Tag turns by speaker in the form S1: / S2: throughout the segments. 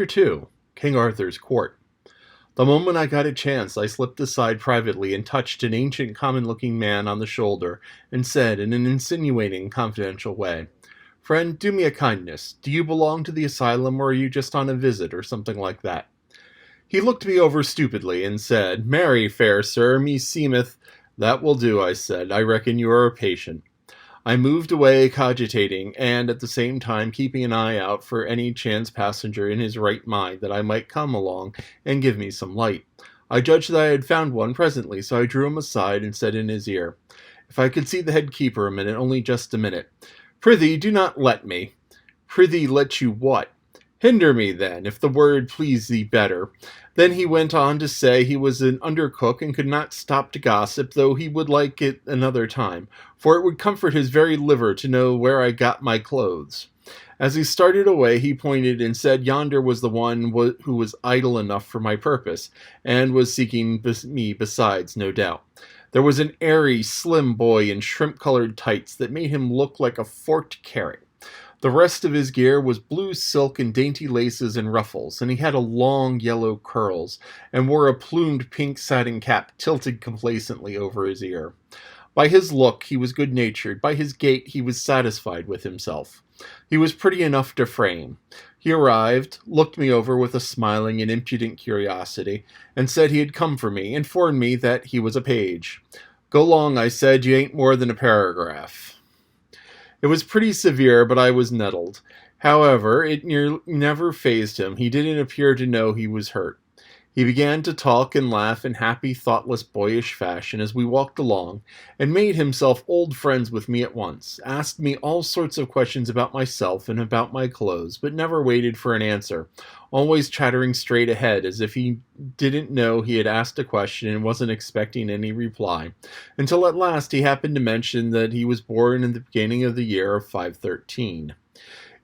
S1: Chapter 2 King Arthur's Court. The moment I got a chance, I slipped aside privately and touched an ancient, common-looking man on the shoulder and said in an insinuating, confidential way, "Friend, do me a kindness. Do you belong to the asylum, or are you just on a visit, or something like that?" He looked me over stupidly and said, "Marry, fair sir, meseemeth—" "That will do," I said. "I reckon you are a patient." I moved away cogitating, and at the same time keeping an eye out for any chance passenger in his right mind that I might come along and give me some light. I judged that I had found one presently, so I drew him aside and said in his ear, "If I could see the head keeper a minute, only just a minute." "Prithee, do not let me." "Prithee, let you what?" "Hinder me, then, if the word please thee better." Then he went on to say he was an undercook and could not stop to gossip, though he would like it another time, for it would comfort his very liver to know where I got my clothes. As he started away, he pointed and said yonder was the one who was idle enough for my purpose, and was seeking me besides, no doubt. There was an airy, slim boy in shrimp-colored tights that made him look like a forked carrot. The rest of his gear was blue silk and dainty laces and ruffles, and he had long yellow curls, and wore a plumed pink satin cap tilted complacently over his ear. By his look he was good-natured, by his gait he was satisfied with himself. He was pretty enough to frame. He arrived, looked me over with a smiling and impudent curiosity, and said he had come for me, informed me that he was a page. "Go long," I said, "you ain't more than a paragraph." It was pretty severe, but I was nettled. However, it never fazed him. He didn't appear to know he was hurt. He began to talk and laugh in happy, thoughtless, boyish fashion as we walked along, and made himself old friends with me at once, asked me all sorts of questions about myself and about my clothes, but never waited for an answer, always chattering straight ahead as if he didn't know he had asked a question and wasn't expecting any reply, until at last he happened to mention that he was born in the beginning of the year of 513.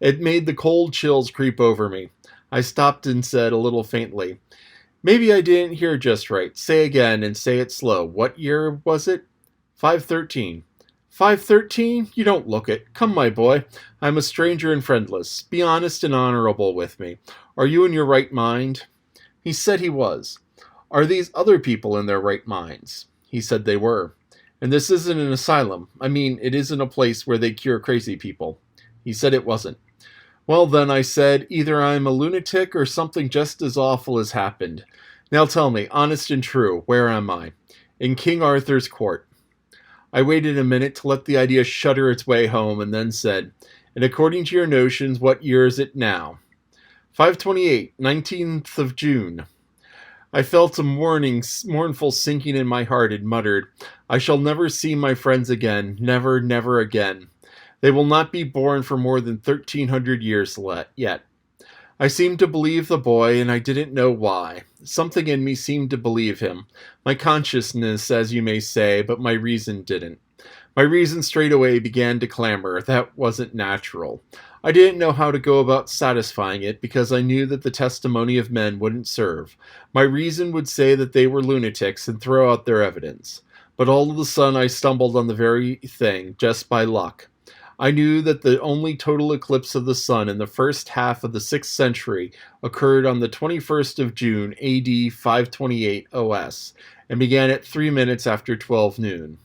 S1: It made the cold chills creep over me. I stopped and said a little faintly, "Maybe I didn't hear just right. Say again, and say it slow. What year was it?" 513. 513? You don't look it. Come, my boy. I'm a stranger and friendless. Be honest and honorable with me. Are you in your right mind?" He said he was. "Are these other people in their right minds?" He said they were. "And this isn't an asylum. I mean, it isn't a place where they cure crazy people." He said it wasn't. "Well then," I said, "either I'm a lunatic or something just as awful has happened. Now tell me, honest and true, where am I?" "In King Arthur's court." I waited a minute to let the idea shudder its way home, and then said, "And according to your notions, what year is it now?" 528, 19th of June. I felt a mournful sinking in my heart and muttered, "I shall never see my friends again, never, never again. They will not be born for more than 1,300 years yet." I seemed to believe the boy, and I didn't know why. Something in me seemed to believe him. My consciousness, as you may say, but my reason didn't. My reason straightaway began to clamor. That wasn't natural. I didn't know how to go about satisfying it, because I knew that the testimony of men wouldn't serve. My reason would say that they were lunatics and throw out their evidence. But all of a sudden I stumbled on the very thing, just by luck. I knew that the only total eclipse of the sun in the first half of the 6th century occurred on the 21st of June, AD 528 OS, and began at 3 minutes after 12 noon.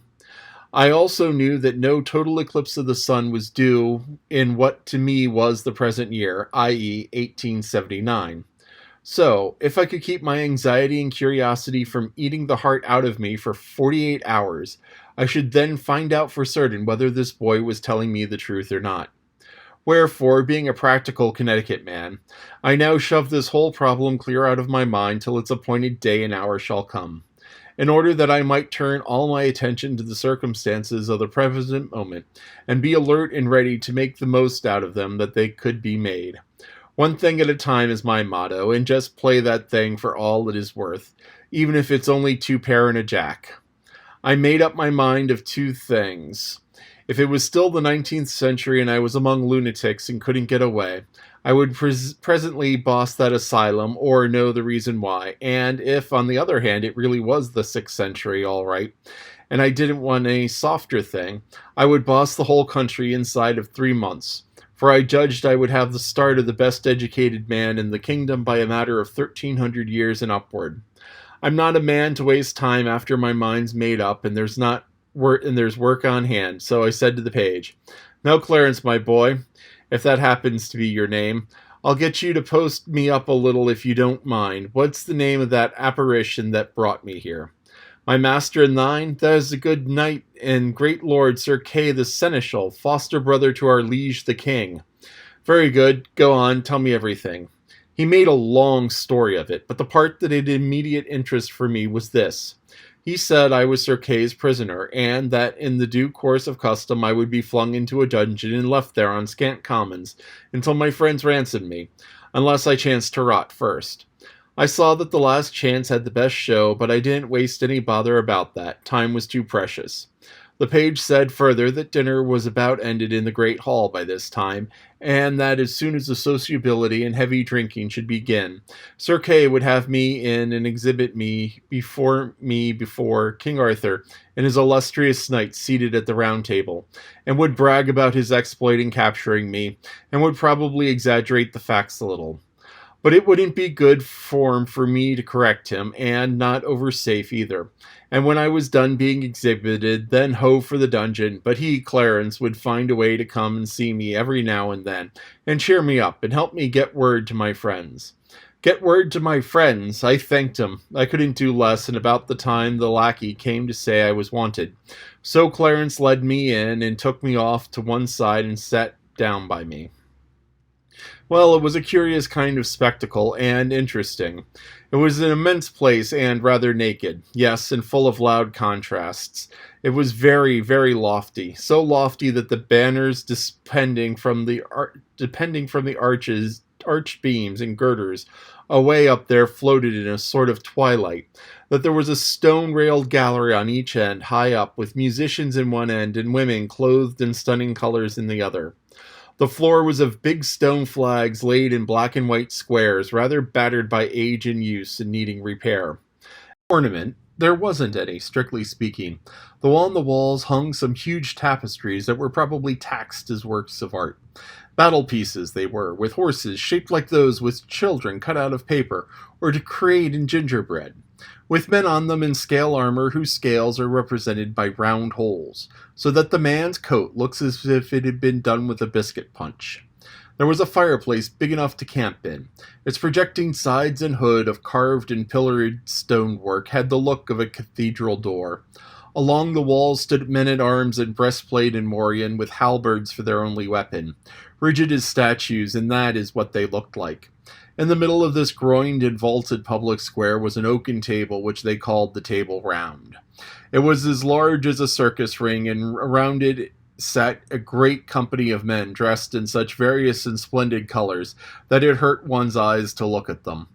S1: I also knew that no total eclipse of the sun was due in what to me was the present year, i.e. 1879. So, if I could keep my anxiety and curiosity from eating the heart out of me for 48 hours, I should then find out for certain whether this boy was telling me the truth or not. Wherefore, being a practical Connecticut man, I now shove this whole problem clear out of my mind till its appointed day and hour shall come, in order that I might turn all my attention to the circumstances of the present moment, and be alert and ready to make the most out of them that they could be made. One thing at a time is my motto, and just play that thing for all it is worth, even if it's only 2 pair and a jack. I made up my mind of 2 things. If it was still the 19th century and I was among lunatics and couldn't get away, I would presently boss that asylum or know the reason why, and if, on the other hand, it really was the 6th century all right, and I didn't want any softer thing, I would boss the whole country inside of 3 months. for I judged I would have the start of the best educated man in the kingdom by a matter of 1300 years and upward. I'm not a man to waste time after my mind's made up and there's work on hand, so I said to the page, "Now, Clarence, my boy, if that happens to be your name, I'll get you to post me up a little if you don't mind. What's the name of that apparition that brought me here?" "My master and thine? That is the good knight and great lord Sir Kay the Seneschal, foster brother to our liege the king." "Very good. Go on, tell me everything." He made a long story of it, but the part that had immediate interest for me was this. He said I was Sir Kay's prisoner, and that in the due course of custom I would be flung into a dungeon and left there on scant commons until my friends ransomed me, unless I chanced to rot first. I saw that the last chance had the best show, but I didn't waste any bother about that. Time was too precious. The page said further that dinner was about ended in the great hall by this time, and that as soon as the sociability and heavy drinking should begin, Sir Kay would have me in and exhibit me before King Arthur and his illustrious knights seated at the round table, and would brag about his exploit in capturing me, and would probably exaggerate the facts a little. But it wouldn't be good form for me to correct him, and not over safe either. And when I was done being exhibited, then ho for the dungeon, but he, Clarence, would find a way to come and see me every now and then, and cheer me up, and help me get word to my friends. Get word to my friends! I thanked him. I couldn't do less, and about the time the lackey came to say I was wanted. So Clarence led me in, and took me off to one side and sat down by me. Well, it was a curious kind of spectacle, and interesting. It was an immense place, and rather naked, yes, and full of loud contrasts. It was very, very lofty, so lofty that the banners depending from the arched beams and girders away up there floated in a sort of twilight, that there was a stone-railed gallery on each end, high up, with musicians in one end and women clothed in stunning colors in the other. The floor was of big stone flags laid in black and white squares, rather battered by age and use and needing repair. Ornament, there wasn't any, strictly speaking, though on the walls hung some huge tapestries that were probably taxed as works of art. Battle pieces they were, with horses shaped like those which children cut out of paper, or to create in gingerbread, with men on them in scale armor whose scales are represented by round holes, so that the man's coat looks as if it had been done with a biscuit punch. There was a fireplace big enough to camp in. Its projecting sides and hood of carved and pillared stonework had the look of a cathedral door. Along the walls stood men-at-arms in breastplate and morion, with halberds for their only weapon, rigid as statues, and that is what they looked like. In the middle of this groined and vaulted public square was an oaken table which they called the Table Round. It was as large as a circus ring, and around it sat a great company of men dressed in such various and splendid colors that it hurt one's eyes to look at them.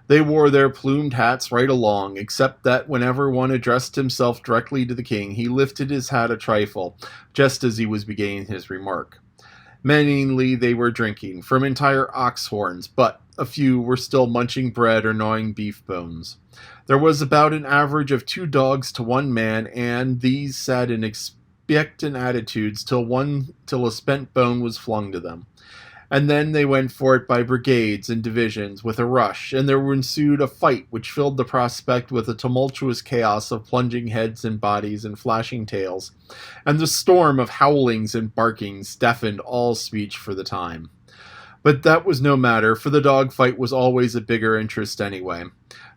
S1: They wore their plumed hats right along, except that whenever one addressed himself directly to the king, he lifted his hat a trifle, just as he was beginning his remark. Mainly they were drinking, from entire ox horns, but a few were still munching bread or gnawing beef bones. There was about an average of 2 dogs to 1 man, and these sat in expectant attitudes till a spent bone was flung to them. And then they went for it by brigades and divisions with a rush, and there ensued a fight which filled the prospect with a tumultuous chaos of plunging heads and bodies and flashing tails, and the storm of howlings and barkings deafened all speech for the time. But that was no matter, for the dog fight was always a bigger interest anyway.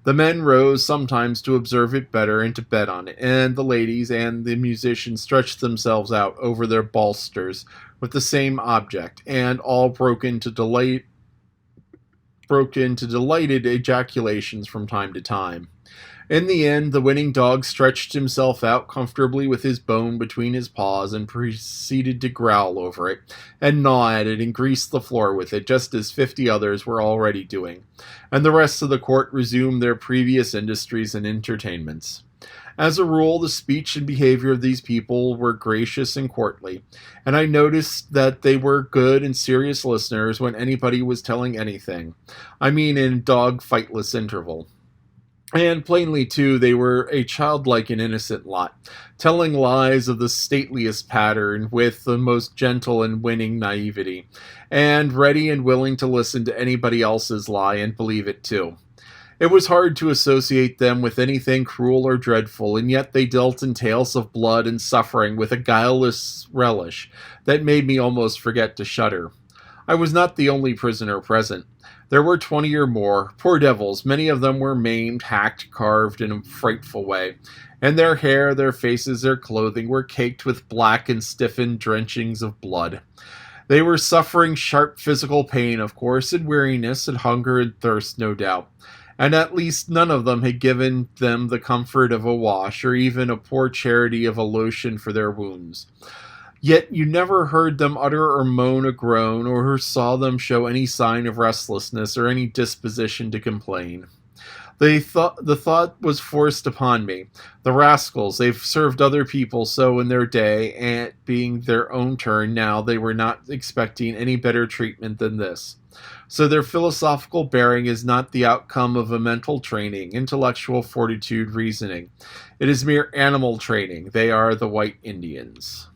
S1: The men rose sometimes to observe it better and to bet on it, and the ladies and the musicians stretched themselves out over their bolsters with the same object, and all broke into delighted ejaculations from time to time. In the end, the winning dog stretched himself out comfortably with his bone between his paws and proceeded to growl over it, and gnaw at it and grease the floor with it, just as 50 others were already doing, and the rest of the court resumed their previous industries and entertainments. As a rule, the speech and behavior of these people were gracious and courtly, and I noticed that they were good and serious listeners when anybody was telling anything. I mean in a dog-fightless interval. And plainly, too, they were a childlike and innocent lot, telling lies of the stateliest pattern with the most gentle and winning naivety, and ready and willing to listen to anybody else's lie and believe it too. It was hard to associate them with anything cruel or dreadful, and yet they dealt in tales of blood and suffering with a guileless relish that made me almost forget to shudder. I was not the only prisoner present. There were 20 or more. Poor devils, many of them were maimed, hacked, carved in a frightful way, and their hair, their faces, their clothing were caked with black and stiffened drenchings of blood. They were suffering sharp physical pain, of course, and weariness, and hunger and thirst, no doubt. And at least none of them had given them the comfort of a wash, or even a poor charity of a lotion for their wounds. Yet you never heard them utter or moan a groan, or saw them show any sign of restlessness or any disposition to complain. The thought was forced upon me. The rascals, they've served other people so in their day, and being their own turn now, they were not expecting any better treatment than this. So their philosophical bearing is not the outcome of a mental training, intellectual fortitude, reasoning. It is mere animal training. They are the white Indians.